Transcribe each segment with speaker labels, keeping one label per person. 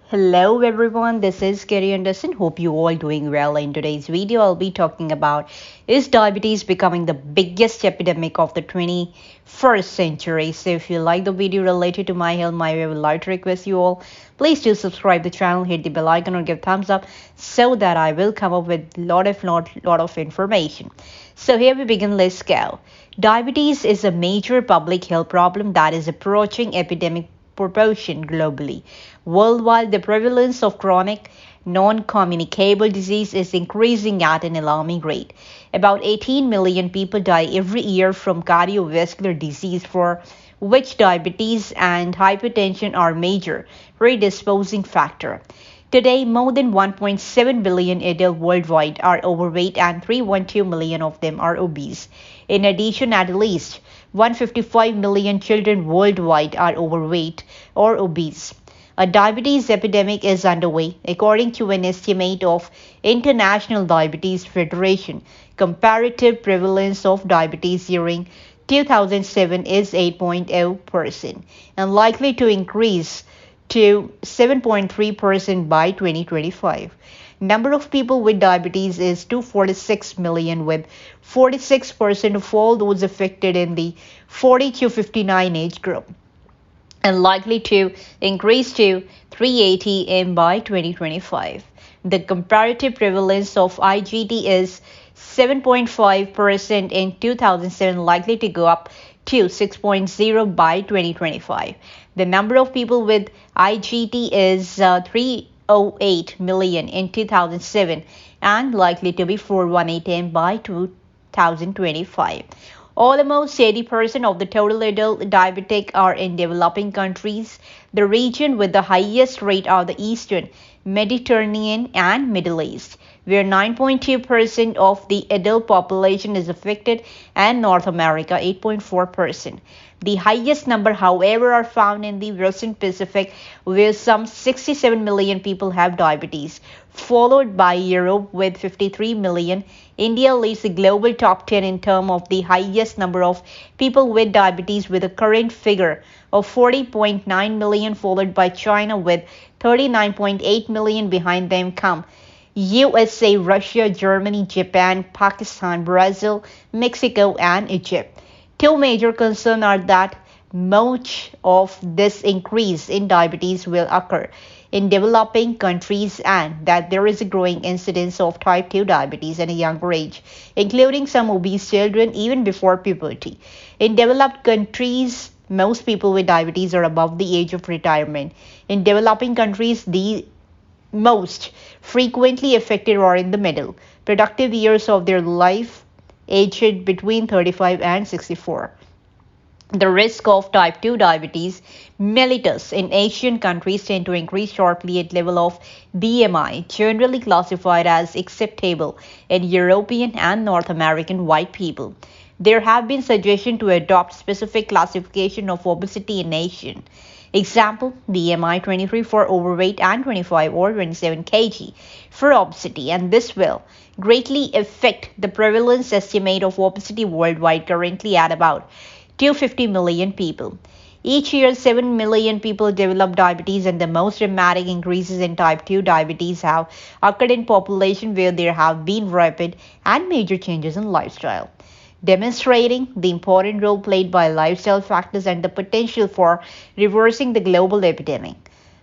Speaker 1: Hello everyone, this is Kerry Anderson. Hope you all doing well. In today's video, I'll be talking about is diabetes becoming the biggest epidemic of the 21st century. So if you like the video related to my health, I would like to request you all, please do subscribe the channel, hit the bell icon or give thumbs up so that I will come up with lot of information. So here we begin, let's go. Diabetes is a major public health problem that is approaching epidemic proportion globally. Worldwide, the prevalence of chronic non-communicable disease is increasing at an alarming rate. About 18 million people die every year from cardiovascular disease, for which diabetes and hypertension are major predisposing factor. Today, more than 1.7 billion adults worldwide are overweight and 312 million of them are obese. In addition, at least 155 million children worldwide are overweight or obese. A diabetes epidemic is underway, according to an estimate of International Diabetes Federation. Comparative prevalence of diabetes during 2007 is 8.0% and likely to increase to 7.3% by 2025. Number of people with diabetes is 246 million, with 46% of all those affected in the 40 to 59 age group, and likely to increase to 380 m by 2025. The comparative prevalence of IGT is 7.5% in 2007, likely to go up to 6.0 by 2025. The number of people with IGT is 308 million in 2007 and likely to be 418 by 2025. Almost 80% of the total adult diabetic are in developing countries. The region with the highest rate are the Eastern, Mediterranean and Middle East, where 9.2% of the adult population is affected, and North America 8.4%. The highest number, however, are found in the Western Pacific, where some 67 million people have diabetes, followed by Europe with 53 million. India leads the global top 10 in terms of the highest number of people with diabetes, with a current figure of 40.9 million, followed by China with 39.8 million. Behind them come USA, Russia, Germany, Japan, Pakistan, Brazil, Mexico, and Egypt. Two major concerns are that much of this increase in diabetes will occur in developing countries and that there is a growing incidence of type 2 diabetes at a younger age, including some obese children even before puberty. In developed countries, most people with diabetes are above the age of retirement. In developing countries, the most frequently affected are in the middle, productive years of their life, aged between 35 and 64. The risk of type 2 diabetes mellitus in Asian countries tend to increase sharply at level of BMI, generally classified as acceptable in European and North American white people. There have been suggestions to adopt specific classification of obesity in Asian. Example, BMI 23 for overweight and 25 or 27 kg for obesity, and this will greatly affect the prevalence estimate of obesity worldwide, currently at about 250 million people. Each year, 7 million people develop diabetes, and the most dramatic increases in type 2 diabetes have occurred in population where there have been rapid and major changes in lifestyle, demonstrating the important role played by lifestyle factors and the potential for reversing the global epidemic.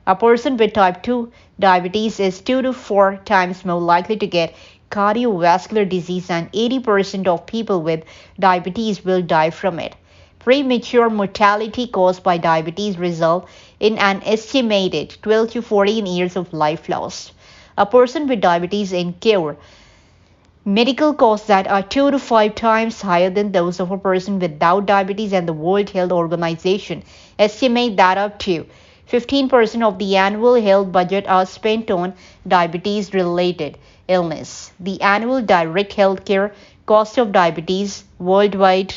Speaker 1: A person with type 2 diabetes is 2 to 4 times more likely to get cardiovascular disease, and 80% of people with diabetes will die from it. Premature mortality caused by diabetes result in an estimated 12 to 14 years of life lost. A person with diabetes incurs medical costs that are 2 to 5 times higher than those of a person without diabetes, and the World Health Organization estimates that up to 15% of the annual health budget are spent on diabetes-related illness. The annual direct healthcare cost of diabetes worldwide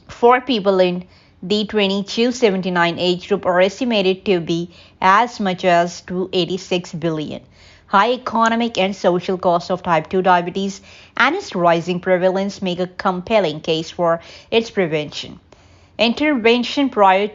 Speaker 1: for people in the 20 to 79 age group are estimated to be as much as 286 billion. High economic and social costs of type 2 diabetes and its rising prevalence make a compelling case for its prevention. Intervention prior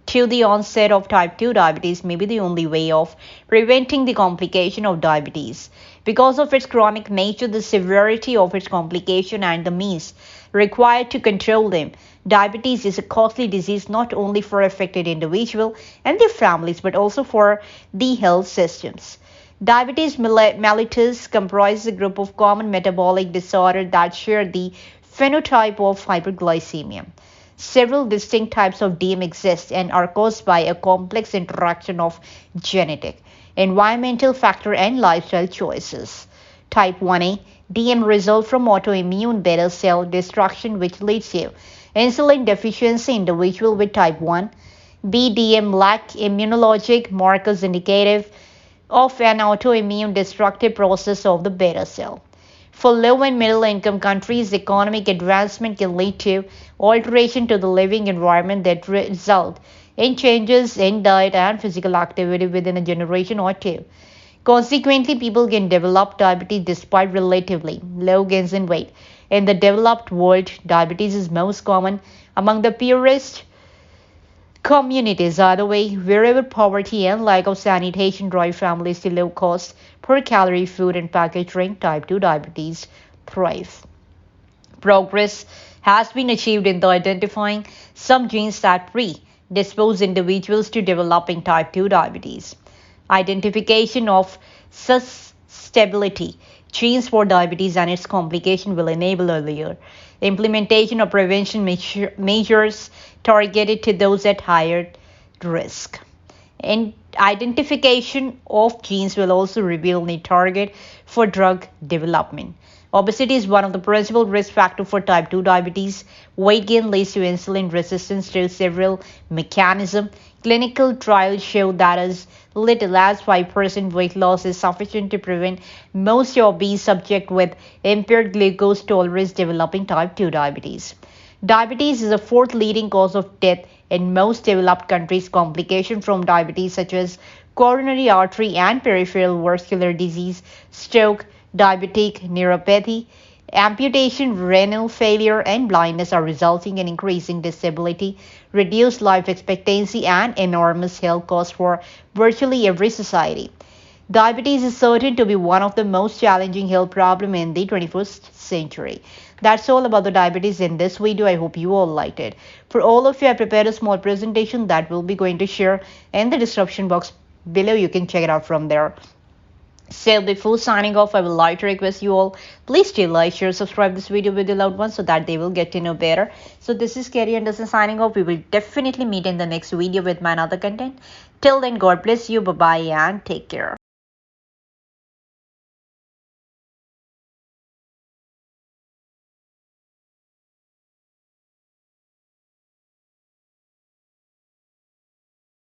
Speaker 1: to the onset of type 2 diabetes may be the only way of preventing the complication of diabetes. Because of its chronic nature, the severity of its complication, and the means required to control them, diabetes is a costly disease not only for affected individuals and their families but also for the health systems. Diabetes mellitus comprises a group of common metabolic disorders that share the phenotype of hyperglycemia. Several distinct types of DM exist and are caused by a complex interaction of genetic, environmental factor, and lifestyle choices. Type 1A DM results from autoimmune beta cell destruction, which leads to insulin deficiency in individuals with type 1. BDM lack immunologic markers indicative of an autoimmune destructive process of the beta cell. For low and middle income countries, economic advancement can lead to alteration to the living environment that result in changes in diet and physical activity within a generation or two. Consequently, people can develop diabetes despite relatively low gains in weight. In the developed world, diabetes is most common among the poorest communities. Either way, wherever poverty and lack of sanitation drive families to low cost per calorie food and packaged drink, type 2 diabetes thrive. Progress has been achieved in the identifying some genes that predispose individuals to developing type 2 diabetes. Identification of susceptibility genes for diabetes and its complication will enable earlier implementation of prevention measures targeted to those at higher risk. And identification of genes will also reveal the target for drug development. Obesity is one of the principal risk factors for type 2 diabetes. Weight gain leads to insulin resistance through several mechanisms. Clinical trials show that as little as 5% weight loss is sufficient to prevent most obese subjects with impaired glucose tolerance developing type 2 diabetes. Diabetes is the fourth leading cause of death in most developed countries. Complications from diabetes such as coronary artery and peripheral vascular disease, stroke, diabetic neuropathy, amputation, renal failure, and blindness are resulting in increasing disability, reduced life expectancy, and enormous health costs for virtually every society. Diabetes is certain to be one of the most challenging health problems in the 21st century. That's all about the diabetes in this video. I hope you all liked it. For all of you, I prepared a small presentation that we'll be going to share in the description box below. You can check it out from there. So before signing off, I would like to request you all, please do like, share, subscribe this video with your loved ones so that they will get to know better. So this is Carrie Anderson signing off. We will definitely meet in the next video with my another content. Till then, God bless you. Bye-bye and take care.